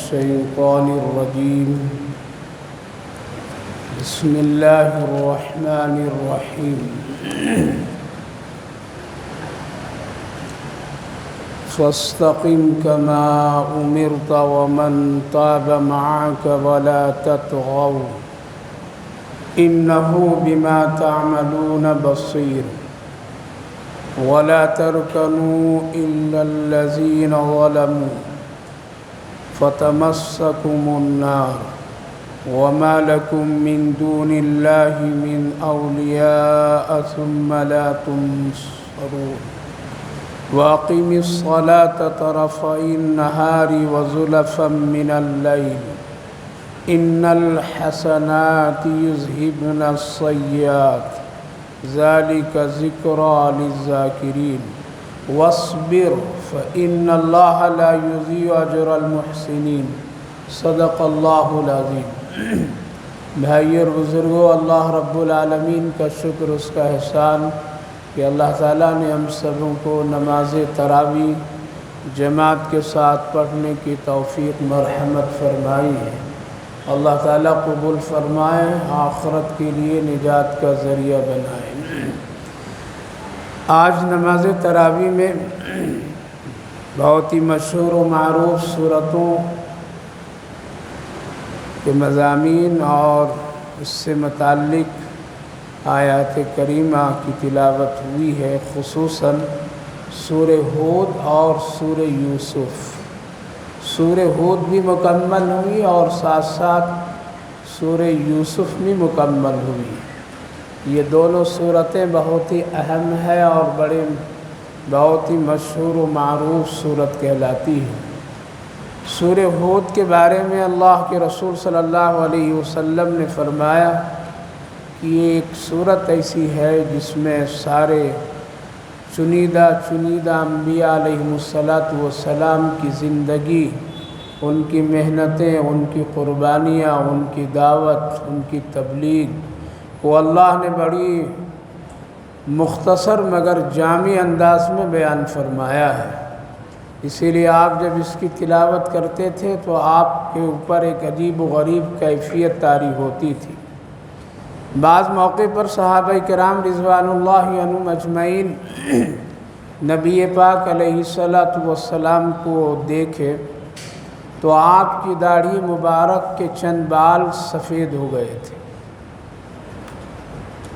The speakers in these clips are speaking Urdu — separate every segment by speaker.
Speaker 1: الشيطان الرجيم بسم الله الرحمن الرحيم فاستقم كما أمرت ومن تاب معك ولا تطغوا إنه بما تعملون بصير ولا تركنوا إلا الذين ظلموا فتمسكم النار وما لكم من دون الله من أولياء ثم لا تنصرون وأقم الصلاة طرفي النهار وزلفا من الليل إن الحسنات يذهبن السيئات ذلك ذكرى للذاكرين واصبر فإن الله لا يضيع أجر المحسنين صدق اللہ العظیم۔ بھائی اور بزرگوں، اللہ رب العالمین کا شکر، اس کا احسان کہ اللہ تعالیٰ نے ہم سبوں کو نماز تراویح جماعت کے ساتھ پڑھنے کی توفیق مرحمت فرمائی ہے۔ اللہ تعالیٰ قبول فرمائے، آخرت کے لیے نجات کا ذریعہ بنائے۔ آج نماز تراویح میں بہت ہی مشہور و معروف سورتوں کے مضامین اور اس سے متعلق آیات کریمہ کی تلاوت ہوئی ہے، خصوصاً سورہ ہود اور سورہ یوسف۔ سورہ ہود بھی مکمل ہوئی اور ساتھ ساتھ سورہ یوسف بھی مکمل ہوئی۔ یہ دونوں صورتیں بہت ہی اہم ہیں اور بہت ہی مشہور و معروف صورت کہلاتی ہیں۔ سورہ ہود کے بارے میں اللہ کے رسول صلی اللہ علیہ وسلم نے فرمایا کہ یہ ایک صورت ایسی ہے جس میں سارے چنیدہ انبیاء علیہم السلام کی زندگی، ان کی محنتیں، ان کی قربانیاں، ان کی دعوت، ان کی تبلیغ کو اللہ نے بڑی مختصر مگر جامع انداز میں بیان فرمایا ہے۔ اسی لیے آپ جب اس کی تلاوت کرتے تھے تو آپ کے اوپر ایک عجیب و غریب کیفیت طاری ہوتی تھی۔ بعض موقع پر صحابہ کرام رضوان اللہ عنہم اجمعین نبی پاک علیہ السلام کو دیکھے تو آپ کی داڑھی مبارک کے چند بال سفید ہو گئے تھے۔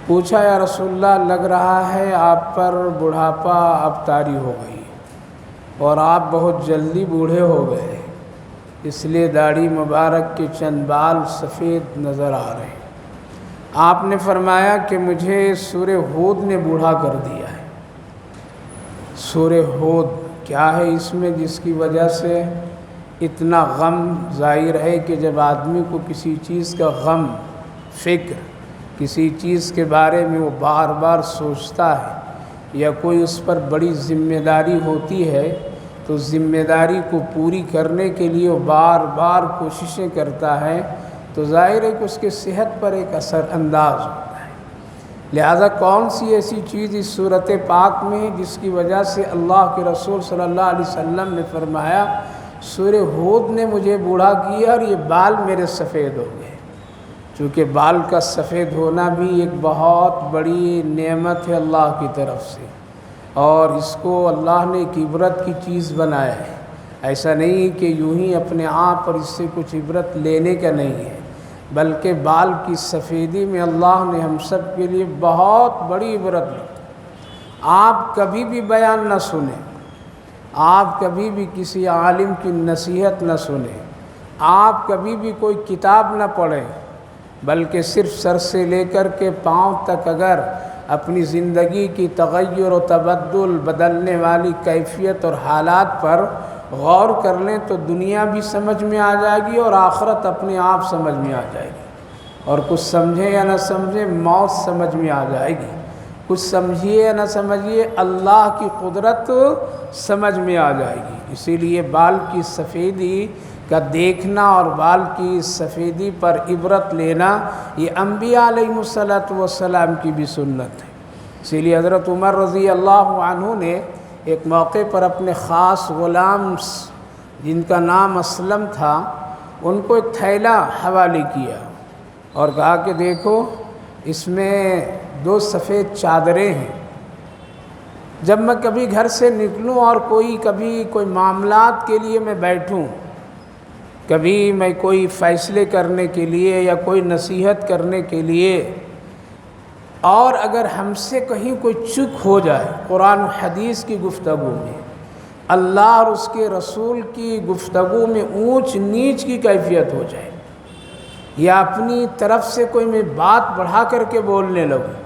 Speaker 1: پوچھا یا رسول اللہ، لگ رہا ہے آپ پر بڑھاپا اب طاری ہو گئی اور آپ بہت جلدی بوڑھے ہو گئے، اس لیے داڑھی مبارک کے چند بال سفید نظر آ رہے ہیں۔ آپ نے فرمایا کہ مجھے سورہ ہود نے بوڑھا کر دیا ہے۔ سورہ ہود کیا ہے اس میں جس کی وجہ سے اتنا غم ظاہر ہے کہ جب آدمی کو کسی چیز کا غم، فکر، کسی چیز کے بارے میں وہ بار بار سوچتا ہے یا کوئی اس پر بڑی ذمہ داری ہوتی ہے تو ذمہ داری کو پوری کرنے کے لیے وہ بار بار کوششیں کرتا ہے، تو ظاہر ہے کہ اس کے صحت پر ایک اثر انداز ہوتا ہے۔ لہذا کون سی ایسی چیز اس صورت پاک میں جس کی وجہ سے اللہ کے رسول صلی اللہ علیہ وسلم نے فرمایا سورہ ہود نے مجھے بوڑھا کیا اور یہ بال میرے سفید ہو گئے۔ چونکہ بال کا سفید ہونا بھی ایک بہت بڑی نعمت ہے اللہ کی طرف سے، اور اس کو اللہ نے ایک عبرت کی چیز بنایا ہے۔ ایسا نہیں کہ یوں ہی اپنے آپ اور اس سے کچھ عبرت لینے کا نہیں ہے، بلکہ بال کی سفیدی میں اللہ نے ہم سب کے لیے بہت بڑی عبرت لی۔ آپ کبھی بھی بیان نہ سنیں، آپ کبھی بھی کسی عالم کی نصیحت نہ سنیں، آپ کبھی بھی کوئی کتاب نہ پڑھیں، بلکہ صرف سر سے لے کر کے پاؤں تک اگر اپنی زندگی کی تغیر و تبدل، بدلنے والی کیفیت اور حالات پر غور کر لیں تو دنیا بھی سمجھ میں آ جائے گی اور آخرت اپنے آپ سمجھ میں آ جائے گی، اور کچھ سمجھیں یا نہ سمجھیں موت سمجھ میں آ جائے گی، کچھ سمجھیے یا نہ سمجھیے اللہ کی قدرت سمجھ میں آ جائے گی۔ اسی لیے بال کی سفیدی کا دیکھنا اور بال کی سفیدی پر عبرت لینا یہ انبیاء علیہم السلام کی بھی سنت ہے۔ اسی لیے حضرت عمر رضی اللہ عنہ نے ایک موقع پر اپنے خاص غلام جن کا نام اسلم تھا ان کو ایک تھیلا حوالے کیا اور کہا کہ دیکھو اس میں 2 سفید چادریں ہیں، جب میں کبھی گھر سے نکلوں اور کبھی کوئی معاملات کے لیے میں بیٹھوں، کبھی میں کوئی فیصلے کرنے کے لیے یا کوئی نصیحت کرنے کے لیے، اور اگر ہم سے کہیں کوئی چک ہو جائے قرآن و حدیث کی گفتگو میں، اللہ اور اس کے رسول کی گفتگو میں اونچ نیچ کی کیفیت ہو جائے، یا اپنی طرف سے کوئی میں بات بڑھا کر کے بولنے لگوں،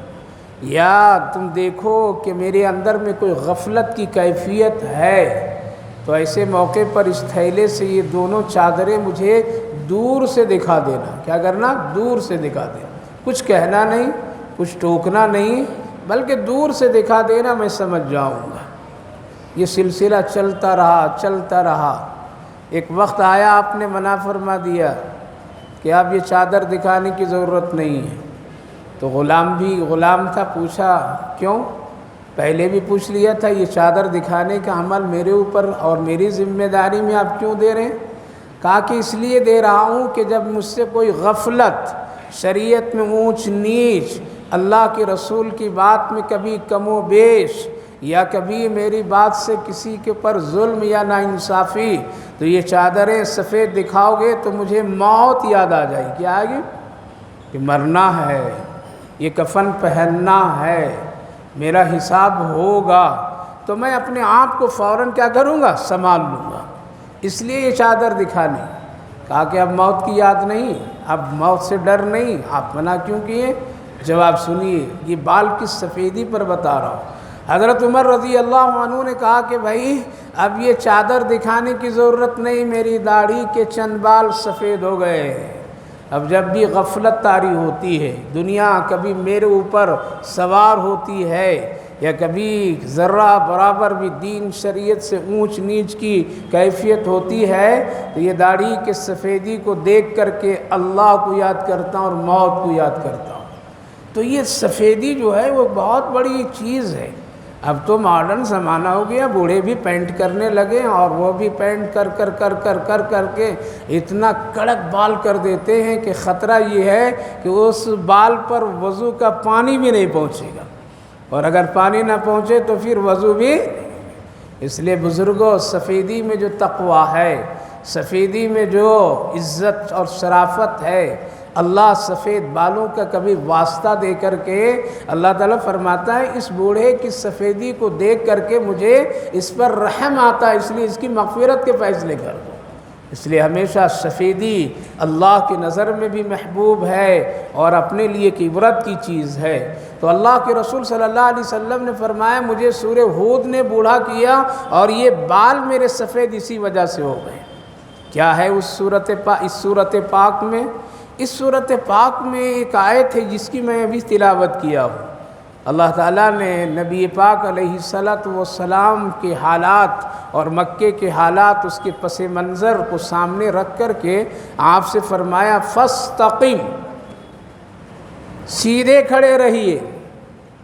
Speaker 1: یا تم دیکھو کہ میرے اندر میں کوئی غفلت کی کیفیت ہے، تو ایسے موقع پر اس تھیلے سے یہ دونوں چادریں مجھے دور سے دکھا دینا۔ کیا کرنا؟ دور سے دکھا دینا، کچھ کہنا نہیں، کچھ ٹوکنا نہیں، بلکہ دور سے دکھا دینا، میں سمجھ جاؤں گا۔ یہ سلسلہ چلتا رہا۔ ایک وقت آیا آپ نے منع فرما دیا کہ اب یہ چادر دکھانے کی ضرورت نہیں ہے، تو غلام تھا، پوچھا کیوں؟ پہلے بھی پوچھ لیا تھا، یہ چادر دکھانے کا عمل میرے اوپر اور میری ذمہ داری میں آپ کیوں دے رہے ہیں؟ کہا کہ اس لیے دے رہا ہوں کہ جب مجھ سے کوئی غفلت، شریعت میں اونچ نیچ، اللہ کے رسول کی بات میں کبھی کم و بیش، یا کبھی میری بات سے کسی کے اوپر ظلم یا ناانصافی، تو یہ چادریں سفید دکھاؤ گے تو مجھے موت یاد آ جائے گی۔ کیا آگے؟ کہ مرنا ہے، یہ کفن پہننا ہے، میرا حساب ہوگا، تو میں اپنے آپ کو فوراً کیا کروں گا؟ سنبھال لوں گا، اس لیے یہ چادر دکھانی۔ کہا کہ اب موت کی یاد نہیں، اب موت سے ڈر نہیں، آپ منع کیوں کیے؟ جواب سنیے، یہ بال کی سفیدی پر بتا رہا ہوں۔ حضرت عمر رضی اللہ عنہ نے کہا کہ بھائی اب یہ چادر دکھانے کی ضرورت نہیں، میری داڑھی کے چند بال سفید ہو گئے۔ اب جب بھی غفلت طاری ہوتی ہے، دنیا کبھی میرے اوپر سوار ہوتی ہے، یا کبھی ذرہ برابر بھی دین شریعت سے اونچ نیچ کی کیفیت ہوتی ہے، تو یہ داڑھی کے سفیدی کو دیکھ کر کے اللہ کو یاد کرتا ہوں اور موت کو یاد کرتا ہوں۔ تو یہ سفیدی جو ہے وہ بہت بڑی چیز ہے۔ اب تو ماڈرن زمانہ ہو گیا، بوڑھے بھی پینٹ کرنے لگے، اور وہ بھی پینٹ کر کے اتنا کڑک بال کر دیتے ہیں کہ خطرہ یہ ہے کہ اس بال پر وضو کا پانی بھی نہیں پہنچے گا، اور اگر پانی نہ پہنچے تو پھر وضو بھی۔ اس لیے بزرگوں، سفیدی میں جو تقویٰ ہے، سفیدی میں جو عزت اور شرافت ہے، اللہ سفید بالوں کا کبھی واسطہ دے کر کے اللہ تعالیٰ فرماتا ہے اس بوڑھے کی سفیدی کو دیکھ کر کے مجھے اس پر رحم آتا ہے، اس لیے اس کی مغفرت کے فیصلے کر دو۔ اس لیے ہمیشہ سفیدی اللہ کی نظر میں بھی محبوب ہے اور اپنے لیے ایک عبرت کی چیز ہے۔ تو اللہ کے رسول صلی اللہ علیہ وسلم نے فرمایا مجھے سورہ ہود نے بوڑھا کیا، اور یہ بال میرے سفید اسی وجہ سے ہو گئے۔ کیا ہے اس صورت پاک میں؟ اس صورت پاک میں ایک آیت ہے جس کی میں ابھی تلاوت کیا ہوں۔ اللہ تعالیٰ نے نبی پاک علیہ السلام کے حالات اور مکے کے حالات، اس کے پس منظر کو سامنے رکھ کر کے آپ سے فرمایا فاستقم، سیدھے کھڑے رہیے۔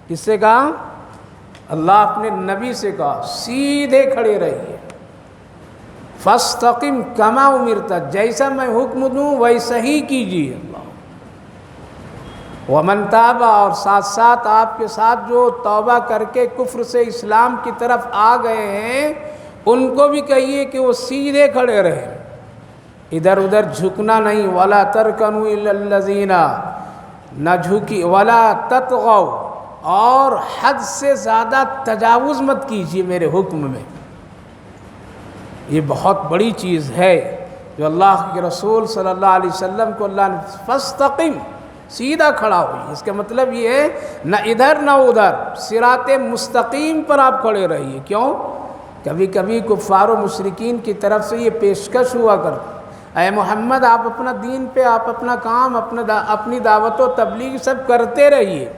Speaker 1: کس سے کہا؟ اللہ اپنے نبی سے کہا سیدھے کھڑے رہیے۔ فاستقم کما امرت، جیسا میں حکم دوں ویسا ہی کیجیے۔ اللہ ومن تاب، اور ساتھ ساتھ آپ کے ساتھ جو توبہ کر کے کفر سے اسلام کی طرف آ گئے ہیں ان کو بھی کہیے کہ وہ سیدھے کھڑے رہیں، ادھر ادھر جھکنا نہیں۔ ولا ترکنوا الی الذین، نہ جھکی، ولا تطغوا، اور حد سے زیادہ تجاوز مت کیجیے میرے حکم میں۔ یہ بہت بڑی چیز ہے جو اللہ کے رسول صلی اللہ علیہ وسلم کو اللہ نے فاستقم، سیدھا کھڑا ہوئی، اس کا مطلب یہ ہے نہ ادھر نہ ادھر، صراط مستقیم پر آپ کھڑے رہیے۔ کیوں؟ کبھی کبھی کفار و مشرکین کی طرف سے یہ پیشکش ہوا کرتا، اے محمد آپ اپنا دین پہ، آپ اپنا کام، اپنی دعوت و تبلیغ سب کرتے رہیے،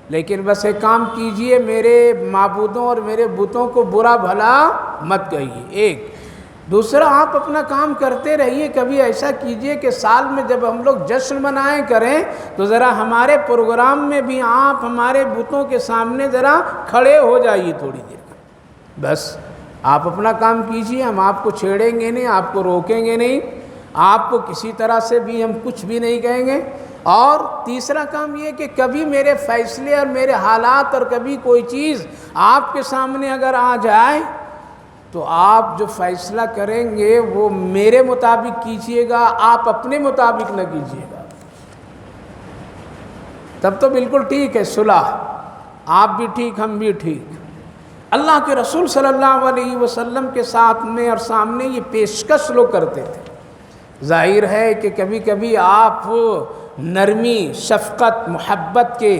Speaker 1: لیکن بس ایک کام کیجئے، میرے معبودوں اور میرے بتوں کو برا بھلا مت کہیے۔ ایک دوسرا، آپ اپنا کام کرتے رہیے، کبھی ایسا کیجئے کہ سال میں جب ہم لوگ جشن منائیں کریں تو ذرا ہمارے پروگرام میں بھی آپ ہمارے بتوں کے سامنے ذرا کھڑے ہو جائیے تھوڑی دیر۔ بس آپ اپنا کام کیجئے، ہم آپ کو چھیڑیں گے نہیں، آپ کو روکیں گے نہیں۔ آپ کو کسی طرح سے بھی ہم کچھ بھی نہیں کہیں گے۔ اور تیسرا کام یہ کہ کبھی میرے فیصلے اور میرے حالات اور کبھی کوئی چیز آپ کے سامنے اگر آ جائے تو آپ جو فیصلہ کریں گے وہ میرے مطابق کیجیے گا، آپ اپنے مطابق نہ کیجیے گا، تب تو بالکل ٹھیک ہے، صلح، آپ بھی ٹھیک ہم بھی ٹھیک۔ اللہ کے رسول صلی اللہ علیہ وسلم کے ساتھ میں اور سامنے یہ پیشکش لوگ کرتے تھے۔ ظاہر ہے کہ کبھی کبھی آپ نرمی، شفقت، محبت کے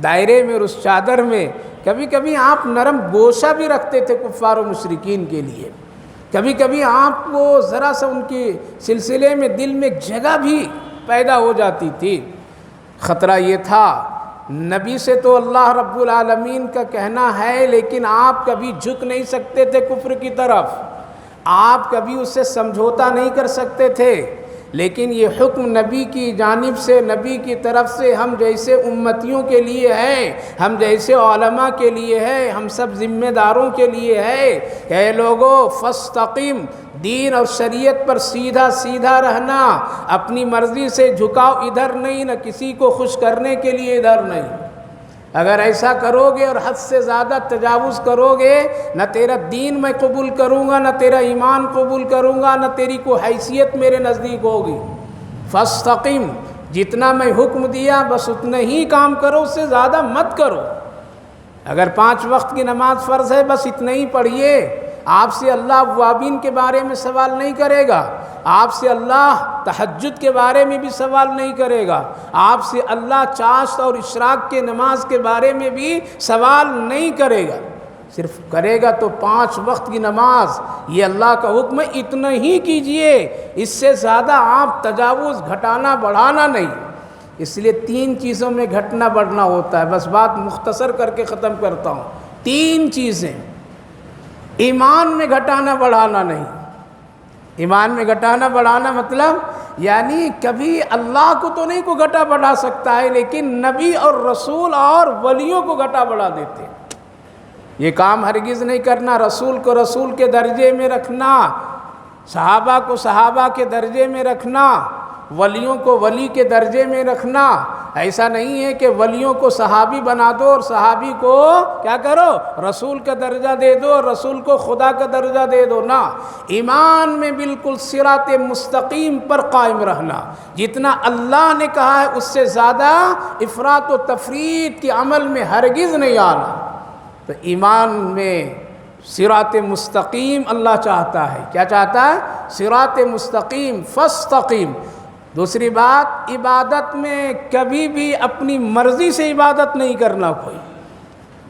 Speaker 1: دائرے میں اور اس چادر میں کبھی کبھی آپ نرم گوشہ بھی رکھتے تھے کفار و مشرکین کے لیے، کبھی کبھی آپ کو ذرا سا ان کے سلسلے میں دل میں ایک جگہ بھی پیدا ہو جاتی تھی۔ خطرہ یہ تھا، نبی سے تو اللہ رب العالمین کا کہنا ہے، لیکن آپ کبھی جھک نہیں سکتے تھے کفر کی طرف، آپ کبھی اس سے سمجھوتا نہیں کر سکتے تھے، لیکن یہ حکم نبی کی جانب سے، نبی کی طرف سے ہم جیسے امتیوں کے لیے ہے، ہم جیسے علماء کے لیے ہے، ہم سب ذمہ داروں کے لیے ہے کہ اے لوگو فاستقم، دین اور شریعت پر سیدھا سیدھا رہنا، اپنی مرضی سے جھکاؤ ادھر نہیں، نہ کسی کو خوش کرنے کے لیے ادھر نہیں۔ اگر ایسا کرو گے اور حد سے زیادہ تجاوز کرو گے، نہ تیرا دین میں قبول کروں گا، نہ تیرا ایمان قبول کروں گا، نہ تیری کوئی حیثیت میرے نزدیک ہوگی۔ فاستقم، جتنا میں حکم دیا بس اتنا ہی کام کرو، اس سے زیادہ مت کرو۔ اگر 5 وقت کی نماز فرض ہے بس اتنا ہی پڑھیے، آپ سے اللہ اوابین کے بارے میں سوال نہیں کرے گا، آپ سے اللہ تہجد کے بارے میں بھی سوال نہیں کرے گا، آپ سے اللہ چاشت اور اشراق کے نماز کے بارے میں بھی سوال نہیں کرے گا، صرف کرے گا تو 5 وقت کی نماز، یہ اللہ کا حکم ہے، اتنا ہی کیجئے، اس سے زیادہ آپ تجاوز گھٹانا بڑھانا نہیں۔ اس لیے 3 چیزوں میں گھٹنا بڑھنا ہوتا ہے، بس بات مختصر کر کے ختم کرتا ہوں۔ 3 چیزیں، ایمان میں گھٹانا بڑھانا نہیں۔ ایمان میں گھٹانا بڑھانا مطلب یعنی کبھی اللہ کو تو نہیں کو گھٹا بڑھا سکتا ہے، لیکن نبی اور رسول اور ولیوں کو گھٹا بڑھا دیتے ہیں۔ یہ کام ہرگز نہیں کرنا، رسول کو رسول کے درجے میں رکھنا، صحابہ کو صحابہ کے درجے میں رکھنا، ولیوں کو ولی کے درجے میں رکھنا۔ ایسا نہیں ہے کہ ولیوں کو صحابی بنا دو اور صحابی کو کیا کرو، رسول کا درجہ دے دو اور رسول کو خدا کا درجہ دے دو، نہ، ایمان میں بالکل صراط مستقیم پر قائم رہنا، جتنا اللہ نے کہا ہے اس سے زیادہ افراط و تفریط کے عمل میں ہرگز نہیں آنا۔ تو ایمان میں صراط مستقیم اللہ چاہتا ہے، کیا چاہتا ہے؟ صراط مستقیم، فاستقیم۔ دوسری بات، عبادت میں کبھی بھی اپنی مرضی سے عبادت نہیں کرنا، کوئی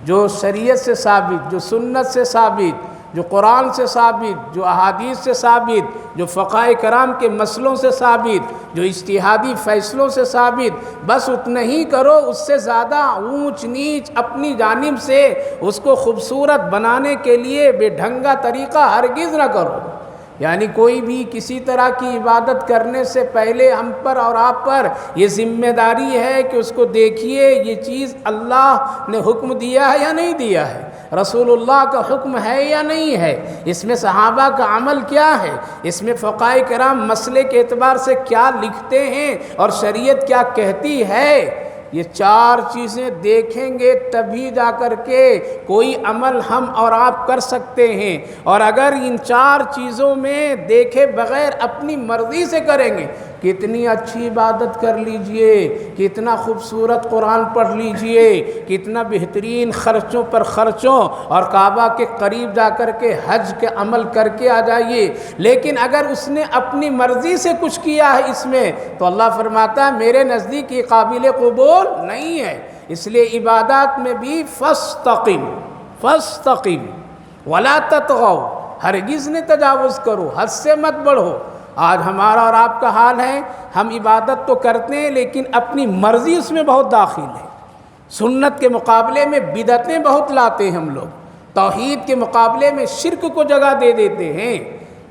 Speaker 1: جو شریعت سے ثابت، جو سنت سے ثابت، جو قرآن سے ثابت، جو احادیث سے ثابت، جو فقہائے کرام کے مسئلوں سے ثابت، جو اجتہادی فیصلوں سے ثابت، بس اتنا ہی کرو، اس سے زیادہ اونچ نیچ اپنی جانب سے اس کو خوبصورت بنانے کے لیے بے ڈھنگا طریقہ ہرگز نہ کرو۔ یعنی کوئی بھی کسی طرح کی عبادت کرنے سے پہلے ہم پر اور آپ پر یہ ذمہ داری ہے کہ اس کو دیکھیے یہ چیز اللہ نے حکم دیا ہے یا نہیں دیا ہے، رسول اللہ کا حکم ہے یا نہیں ہے، اس میں صحابہ کا عمل کیا ہے، اس میں فقہائے کرام مسئلے کے اعتبار سے کیا لکھتے ہیں اور شریعت کیا کہتی ہے۔ یہ 4 چیزیں دیکھیں گے تبھی جا کر کے کوئی عمل ہم اور آپ کر سکتے ہیں، اور اگر ان 4 چیزوں میں دیکھے بغیر اپنی مرضی سے کریں گے، کتنی اچھی عبادت کر لیجئے، کتنا خوبصورت قرآن پڑھ لیجئے، کتنا بہترین خرچوں پر خرچوں اور کعبہ کے قریب جا کر کے حج کے عمل کر کے آ جائیے، لیکن اگر اس نے اپنی مرضی سے کچھ کیا ہے اس میں تو اللہ فرماتا ہے میرے نزدیک یہ قابل قبول نہیں ہے۔ اس لیے عبادات میں بھی فاستقم ولا تطغوا، ہرگز نہ تجاوز کرو، حد سے مت بڑھو۔ آج ہمارا اور آپ کا حال ہے، ہم عبادت تو کرتے ہیں لیکن اپنی مرضی اس میں بہت داخل ہے، سنت کے مقابلے میں بدعتیں بہت لاتے ہیں ہم لوگ، توحید کے مقابلے میں شرک کو جگہ دے دیتے ہیں۔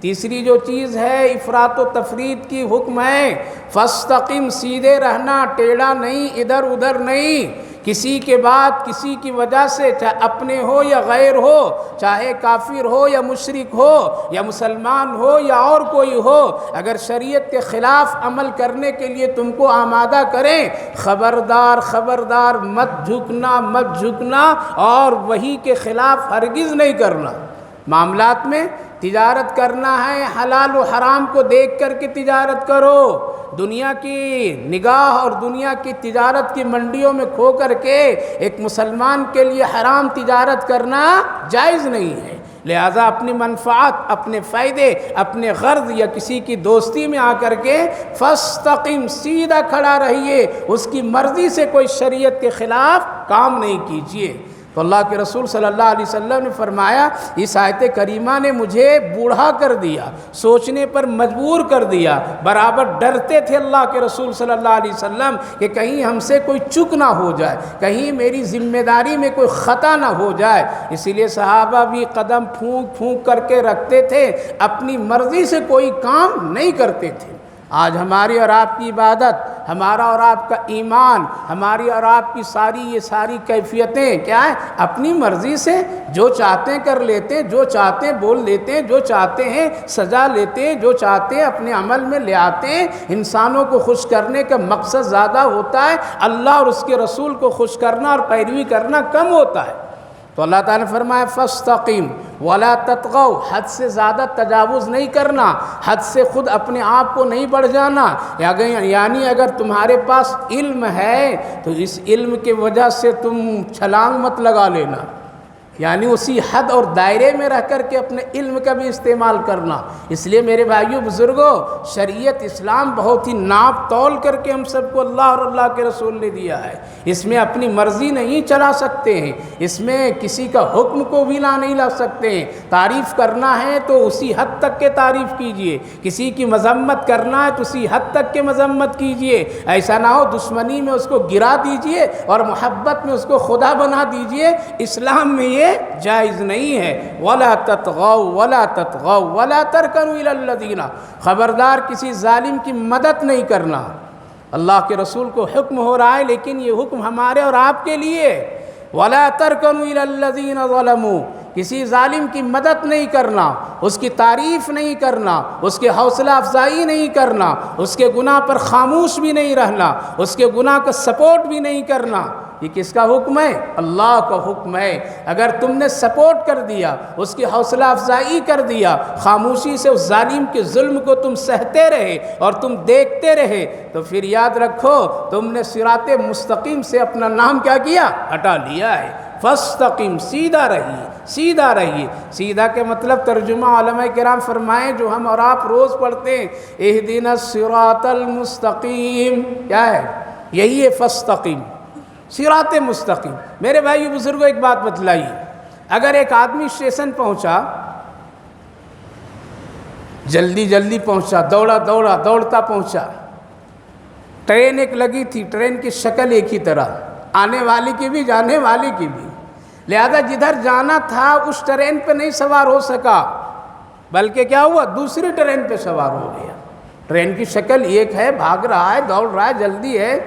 Speaker 1: تیسری جو چیز ہے افراط و تفریط کی حکم ہے، فاستقم، سیدھے رہنا، ٹیڑھا نہیں، ادھر ادھر نہیں، کسی کے بعد کسی کی وجہ سے، چاہے اپنے ہو یا غیر ہو، چاہے کافر ہو یا مشرک ہو یا مسلمان ہو یا اور کوئی ہو، اگر شریعت کے خلاف عمل کرنے کے لیے تم کو آمادہ کریں، خبردار خبردار، مت جھکنا اور وہی کے خلاف ہرگز نہیں کرنا۔ معاملات میں تجارت کرنا ہے، حلال و حرام کو دیکھ کر کے تجارت کرو۔ دنیا کی نگاہ اور دنیا کی تجارت کی منڈیوں میں کھو کر کے ایک مسلمان کے لیے حرام تجارت کرنا جائز نہیں ہے۔ لہذا اپنی منفعت، اپنے فائدے، اپنے غرض یا کسی کی دوستی میں آ کر کے فاستقم، سیدھا کھڑا رہیے، اس کی مرضی سے کوئی شریعت کے خلاف کام نہیں کیجیے۔ تو اللہ کے رسول صلی اللہ علیہ وسلم نے فرمایا، اس آیت کریمہ نے مجھے بوڑھا کر دیا، سوچنے پر مجبور کر دیا۔ برابر ڈرتے تھے اللہ کے رسول صلی اللہ علیہ وسلم کہ کہیں ہم سے کوئی چک نہ ہو جائے، کہیں میری ذمہ داری میں کوئی خطا نہ ہو جائے۔ اسی لیے صحابہ بھی قدم پھونک پھونک کر کے رکھتے تھے، اپنی مرضی سے کوئی کام نہیں کرتے تھے۔ آج ہماری اور آپ کی عبادت، ہمارا اور آپ کا ایمان، ہماری اور آپ کی یہ ساری کیفیتیں کیا ہیں؟ اپنی مرضی سے جو چاہتے ہیں کر لیتے ہیں، جو چاہتے ہیں بول لیتے ہیں، جو چاہتے ہیں سجا لیتے ہیں، جو چاہتے ہیں اپنے عمل میں لے آتے ہیں۔ انسانوں کو خوش کرنے کا مقصد زیادہ ہوتا ہے، اللہ اور اس کے رسول کو خوش کرنا اور پیروی کرنا کم ہوتا ہے۔ تو اللہ تعالیٰ نے فرمایا فاستقیم ولا تطغوا، حد سے زیادہ تجاوز نہیں کرنا، حد سے خود اپنے آپ کو نہیں بڑھ جانا۔ یعنی اگر تمہارے پاس علم ہے تو اس علم کی وجہ سے تم چھلانگ مت لگا لینا، یعنی اسی حد اور دائرے میں رہ کر کے اپنے علم کا بھی استعمال کرنا۔ اس لیے میرے بھائیوں بزرگوں، شریعت اسلام بہت ہی ناپ تول کر کے ہم سب کو اللہ اور اللہ کے رسول نے دیا ہے۔ اس میں اپنی مرضی نہیں چلا سکتے ہیں، اس میں کسی کا حکم کو بھی نہیں لا سکتے ہیں۔ تعریف کرنا ہے تو اسی حد تک کے تعریف کیجئے، کسی کی مذمت کرنا ہے تو اسی حد تک کے مذمت کیجئے۔ ایسا نہ ہو دشمنی میں اس کو گرا دیجئے اور محبت میں اس کو خدا بنا دیجئے۔ اسلام میں یہ جائز نہیں ہے۔ وَلَا تَطْغَوْا وَلَا تَطْغَوْا وَلَا تَرْكَنُوا إِلَى الَّذِينَ، خبردار کسی ظالم کی مدد نہیں کرنا۔ اللہ کے رسول کو حکم ہو رہا ہے، لیکن یہ حکم ہمارے اور آپ کے لیے۔ وَلَا تَرْكَنُوا إِلَى الَّذِينَ ظَلَمُوا، کسی ظالم کی مدد نہیں کرنا، اس کی تعریف نہیں کرنا، اس کے حوصلہ افزائی نہیں کرنا، اس کے گناہ پر خاموش بھی نہیں رہنا، اس کے گناہ کا سپورٹ بھی نہیں کرنا۔ یہ کس کا حکم ہے؟ اللہ کا حکم ہے۔ اگر تم نے سپورٹ کر دیا، اس کی حوصلہ افزائی کر دیا، خاموشی سے اس ظالم کے ظلم کو تم سہتے رہے اور تم دیکھتے رہے، تو پھر یاد رکھو تم نے صراط مستقیم سے اپنا نام کیا کیا؟ ہٹا لیا ہے۔ فاستقم، سیدھا رہیے، سیدھا رہیے۔ سیدھا کے مطلب ترجمہ علماء کرام فرمائیں جو ہم اور آپ روز پڑھتے ہیں، اہدنا الصراط المستقیم، کیا ہے؟ یہی ہے فاستقم، صراط مستقیم۔ میرے بھائیو بزرگوں ایک بات بتلائیے، اگر ایک آدمی اسٹیشن پہنچا، جلدی پہنچا، دوڑتا پہنچا، ٹرین ایک لگی تھی، ٹرین کی شکل ایک ہی طرح، آنے والی کی بھی جانے والی کی بھی، لہذا جدھر جانا تھا اس ٹرین پہ نہیں سوار ہو سکا، بلکہ کیا ہوا؟ دوسری ٹرین پہ سوار ہو گیا۔ ٹرین کی شکل ایک ہے، بھاگ رہا ہے، دوڑ رہا ہے، جلدی ہے۔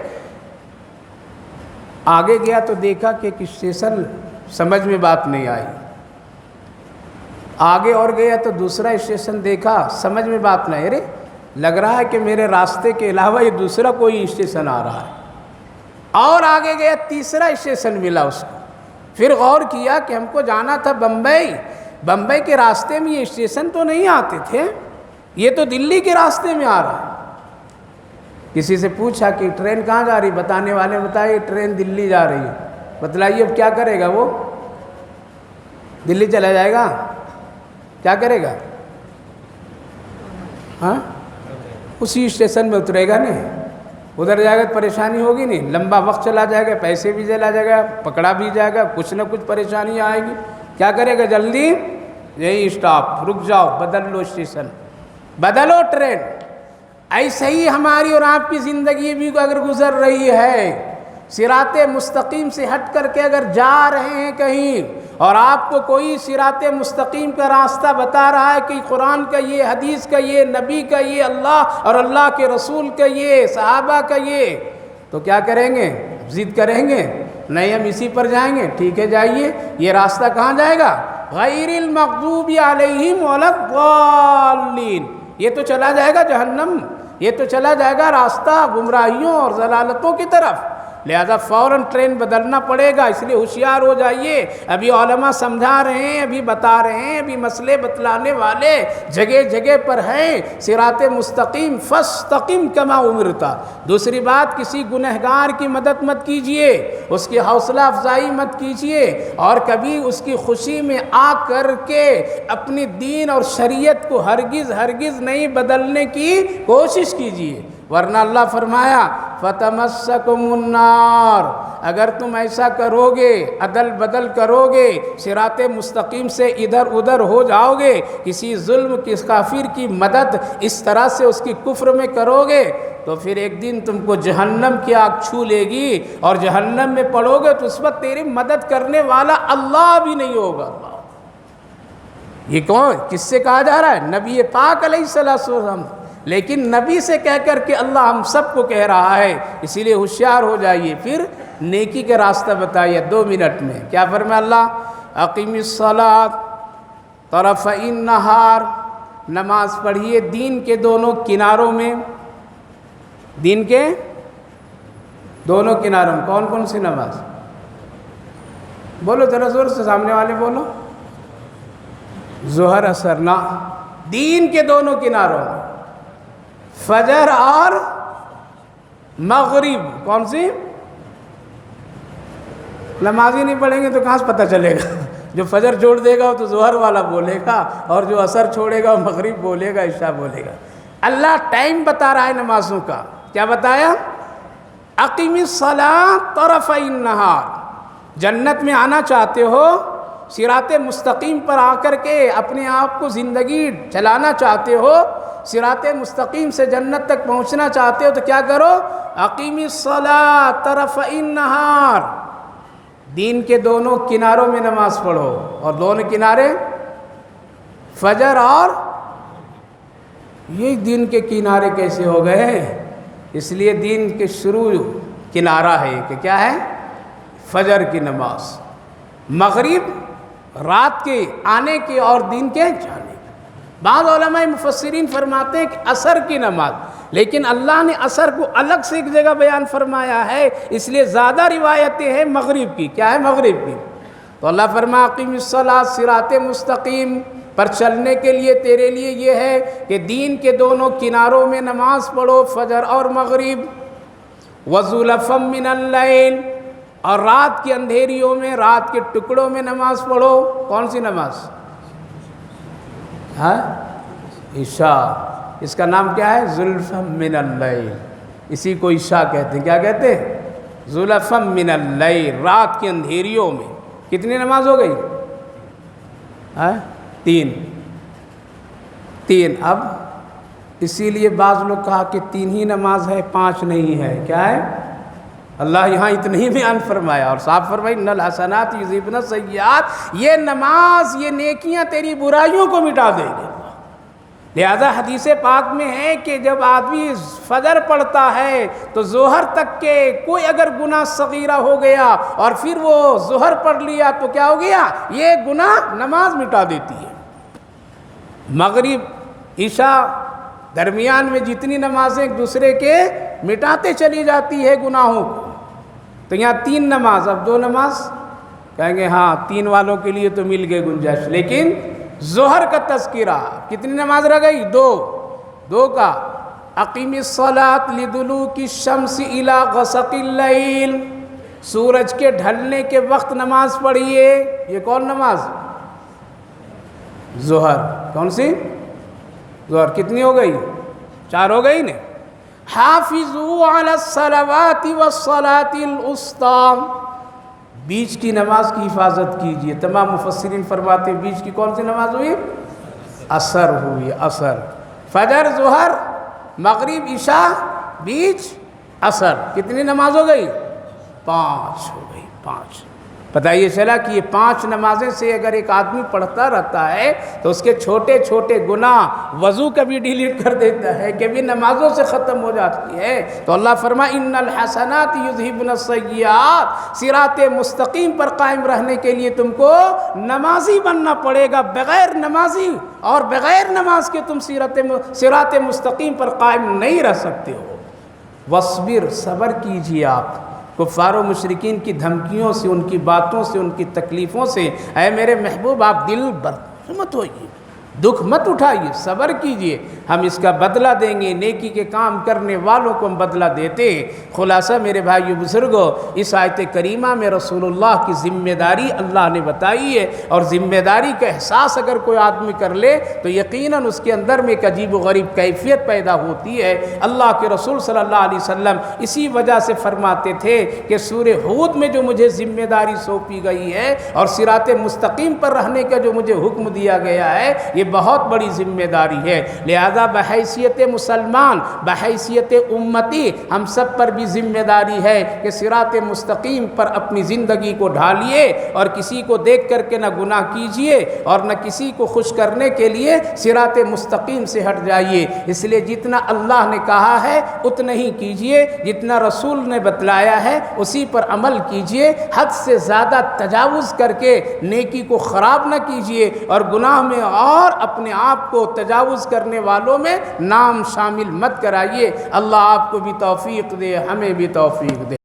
Speaker 1: آگے گیا تو دیکھا کہ ایک اسٹیشن سمجھ میں بات نہیں آئی، آگے اور گیا تو دوسرا اسٹیشن دیکھا، سمجھ میں بات نہیں، ارے لگ رہا ہے کہ میرے راستے کے علاوہ یہ دوسرا کوئی اسٹیشن آ رہا ہے۔ اور آگے گیا، تیسرا اسٹیشن ملا اس کو، پھر غور کیا کہ ہم کو جانا تھا بمبئی کے راستے میں یہ اسٹیشن تو نہیں آتے تھے، یہ تو دلی کے راستے میں آ رہا ہے۔ کسی سے پوچھا کہ ٹرین کہاں جا رہی؟ بتانے والے بتائے ٹرین دلی جا رہی ہے۔ بتلائیے اب کیا کرے گا وہ؟ دلی چلا جائے گا؟ کیا کرے گا؟ ہاں، اسی اسٹیشن میں اترے گا نہیں، ادھر جائے گا تو پریشانی ہوگی نہیں، لمبا وقت چلا جائے گا، پیسے بھی چلا جائے گا، پکڑا بھی جائے گا، کچھ نہ کچھ پریشانی آئے گی۔ کیا کرے گا؟ جلدی یہی اسٹاپ، رک جاؤ، بدل لو اسٹیشن، بدلو ٹرین۔ ایسے ہی ہماری اور آپ کی زندگی بھی اگر گزر رہی ہے، صراط مستقیم سے ہٹ کر کے اگر جا رہے ہیں کہیں، اور آپ کو کوئی صراط مستقیم کا راستہ بتا رہا ہے کہ قرآن کا یہ، حدیث کا یہ، نبی کا یہ، اللہ اور اللہ کے رسول کا یہ، صحابہ کا یہ، تو کیا کریں گے؟ ضد کریں گے؟ نہیں ہم اسی پر جائیں گے، ٹھیک ہے جائیے، یہ راستہ کہاں جائے گا؟ غیر المغضوب علیہم ولا الضالین، یہ تو چلا جائے گا جہنم، یہ تو چلا جائے گا راستہ گمراہیوں اور ضلالتوں کی طرف، لہذا فوراً ٹرین بدلنا پڑے گا، اس لیے ہوشیار ہو جائیے۔ ابھی علماء سمجھا رہے ہیں، ابھی بتا رہے ہیں، ابھی مسئلے بتلانے والے جگہ جگہ پر ہیں، صراط مستقیم فاستقم کما امرت۔ دوسری بات، کسی گنہگار کی مدد مت کیجئے، اس کی حوصلہ افزائی مت کیجئے، اور کبھی اس کی خوشی میں آ کر کے اپنی دین اور شریعت کو ہرگز نہیں بدلنے کی کوشش کیجئے، ورنہ اللہ فرمایا فَتَمَسَّكُمُ النَّارُ، اگر تم ایسا کرو گے، عدل بدل کرو گے، صراط مستقیم سے ادھر ادھر ہو جاؤ گے، کسی ظلم کس کافر کی مدد اس طرح سے اس کی کفر میں کرو گے، تو پھر ایک دن تم کو جہنم کی آگ چھو لے گی، اور جہنم میں پڑو گے تو اس وقت تیری مدد کرنے والا اللہ بھی نہیں ہوگا۔ یہ کون، کس سے کہا جا رہا ہے؟ نبی پاک علیہ السلام، لیکن نبی سے کہہ کر کے اللہ ہم سب کو کہہ رہا ہے، اسی لیے ہوشیار ہو جائیے۔ پھر نیکی کے راستہ بتائیے 2 منٹ میں، کیا فرمایا اللہ؟ اقیم الصلاۃ طرفی النہار، نماز پڑھیے دین کے دونوں کناروں میں، دین کے دونوں کناروں میں۔ کون کون سی نماز؟ بولو ذرا زور سے، سامنے والے بولو۔ ظہر اثر نہ، دین کے دونوں کناروں میں، فجر اور مغرب۔ کون سی؟ نماز ہی نہیں پڑھیں گے تو کہاں سے پتہ چلے گا؟ جو فجر چھوڑ دے گا وہ تو ظہر والا بولے گا، اور جو عصر چھوڑے گا وہ مغرب بولے گا، عشاء بولے گا۔ اللہ ٹائم بتا رہا ہے نمازوں کا، کیا بتایا؟ اقیم الصلاۃ طرفی النہار، جنت میں آنا چاہتے ہو، صراط مستقیم پر آ کر کے اپنے آپ کو زندگی چلانا چاہتے ہو، صراط مستقیم سے جنت تک پہنچنا چاہتے ہو، تو کیا کرو؟ اقیم الصلاۃ طرفی النہار، دین کے دونوں کناروں میں نماز پڑھو، اور دونوں کنارے فجر اور یہ دین کے کنارے کیسے ہو گئے ہیں؟ اس لیے دین کے شروع کنارہ ہے کہ کیا ہے؟ فجر کی نماز، مغرب رات کے آنے کے اور دین کے جانے کے۔ بعض علماء مفسرین فرماتے ہیں کہ عصر کی نماز، لیکن اللہ نے عصر کو الگ سے ایک جگہ بیان فرمایا ہے، اس لیے زیادہ روایتیں ہیں مغرب کی۔ کیا ہے مغرب کی؟ تو اللہ فرمایا اقیم الصلاۃ، صراط مستقیم پر چلنے کے لیے تیرے لیے یہ ہے کہ دین کے دونوں کناروں میں نماز پڑھو، فجر اور مغرب، وَزُلَفًا مِّنَ اللَّيْلِ، اور رات کی اندھیریوں میں، رات کے ٹکڑوں میں نماز پڑھو۔ کون سی نماز؟ ہاں، عشاء، اس کا نام کیا ہے؟ زُلْفًا مِّنَ اللَّيْلِ، اسی کو عشاء کہتے ہیں۔ کیا کہتے ہیں؟ زُلَفًا مِّنَ اللَّيْلِ، رات کی اندھیریوں میں۔ کتنی نماز ہو گئی؟ ہاں، 3۔ اب اسی لیے بعض لوگ کہا کہ 3 ہی نماز ہے، 5 نہیں ہے۔ کیا ہے؟ اللہ یہاں اتنا ہی بیان فرمایا، اور صاحب فرمائی ان الحسنات یذہبن السیئات، یہ نماز، یہ نیکیاں تیری برائیوں کو مٹا دے گی۔ لہذا حدیث پاک میں ہے کہ جب آدمی فجر پڑھتا ہے تو ظہر تک کے کوئی اگر گناہ صغیرہ ہو گیا اور پھر وہ ظہر پڑھ لیا تو کیا ہو گیا؟ یہ گناہ نماز مٹا دیتی ہے۔ مغرب عشاء درمیان میں جتنی نمازیں ایک دوسرے کے مٹاتے چلی جاتی ہے گناہوں کو، تو یہاں 3 نماز، اب 2 نماز کہیں گے ہاں 3 والوں کے لیے تو مل گئے گنجائش، لیکن ظہر کا تذکرہ، کتنی نماز رہ گئی؟ 2 کا اقیم الصلاۃ لدلوک الشمس الی غسق اللیل، سورج کے ڈھلنے کے وقت نماز پڑھیے۔ یہ کون نماز؟ ظہر۔ کون سی؟ ظہر۔ کتنی ہو گئی؟ 4 ہو گئی نا۔ حافظوا علی الصلوات والصلاۃ الوسطی، بیچ کی نماز کی حفاظت کیجئے۔ تمام مفسرین فرماتے ہیں بیچ کی کون سی نماز ہوئی؟ عصر ہوئی، عصر۔ فجر، ظہر، مغرب، عشاء، بیچ عصر، کتنی نماز ہو گئی؟ 5 ہو گئی، 5۔ پتہ یہ چلا کہ یہ 5 نمازیں سے اگر ایک آدمی پڑھتا رہتا ہے تو اس کے چھوٹے چھوٹے گناہ وضو کبھی ڈیلیٹ کر دیتا ہے، کبھی نمازوں سے ختم ہو جاتی ہے۔ تو اللہ فرمائے ان الحسنات یذہبن السیئات، صراط مستقیم پر قائم رہنے کے لیے تم کو نمازی بننا پڑے گا، بغیر نمازی اور بغیر نماز کے تم صراط مستقیم پر قائم نہیں رہ سکتے ہو۔ وَاصْبِرْ، صبر کیجیے آپ کفار و مشرکین کی دھمکیوں سے، ان کی باتوں سے، ان کی تکلیفوں سے۔ اے میرے محبوب آپ دل بر مت ہوئیے، دکھ مت اٹھائیے، صبر کیجئے، ہم اس کا بدلہ دیں گے، نیکی کے کام کرنے والوں کو ہم بدلہ دیتے ہیں۔ خلاصہ میرے بھائیو بزرگوں، اس آیت کریمہ میں رسول اللہ کی ذمہ داری اللہ نے بتائی ہے، اور ذمہ داری کا احساس اگر کوئی آدمی کر لے تو یقیناً اس کے اندر میں ایک عجیب و غریب کیفیت پیدا ہوتی ہے۔ اللہ کے رسول صلی اللہ علیہ وسلم اسی وجہ سے فرماتے تھے کہ سورہ ہود میں جو مجھے ذمہ داری سونپی گئی ہے اور صراط مستقیم پر رہنے کا جو مجھے حکم دیا گیا ہے، یہ بہت بڑی ذمہ داری ہے۔ لہذا بحیثیت مسلمان، بحیثیت امتی، ہم سب پر بھی ذمہ داری ہے کہ صراط مستقیم پر اپنی زندگی کو ڈھالیے، اور کسی کو دیکھ کر کے نہ گناہ کیجئے اور نہ کسی کو خوش کرنے کے لیے صراط مستقیم سے ہٹ جائیے۔ اس لیے جتنا اللہ نے کہا ہے اتنا ہی کیجئے، جتنا رسول نے بتلایا ہے اسی پر عمل کیجئے، حد سے زیادہ تجاوز کر کے نیکی کو خراب نہ کیجئے، اور گناہ میں اور اپنے آپ کو تجاوز کرنے والوں میں نام شامل مت کرائیے۔ اللہ آپ کو بھی توفیق دے، ہمیں بھی توفیق دے۔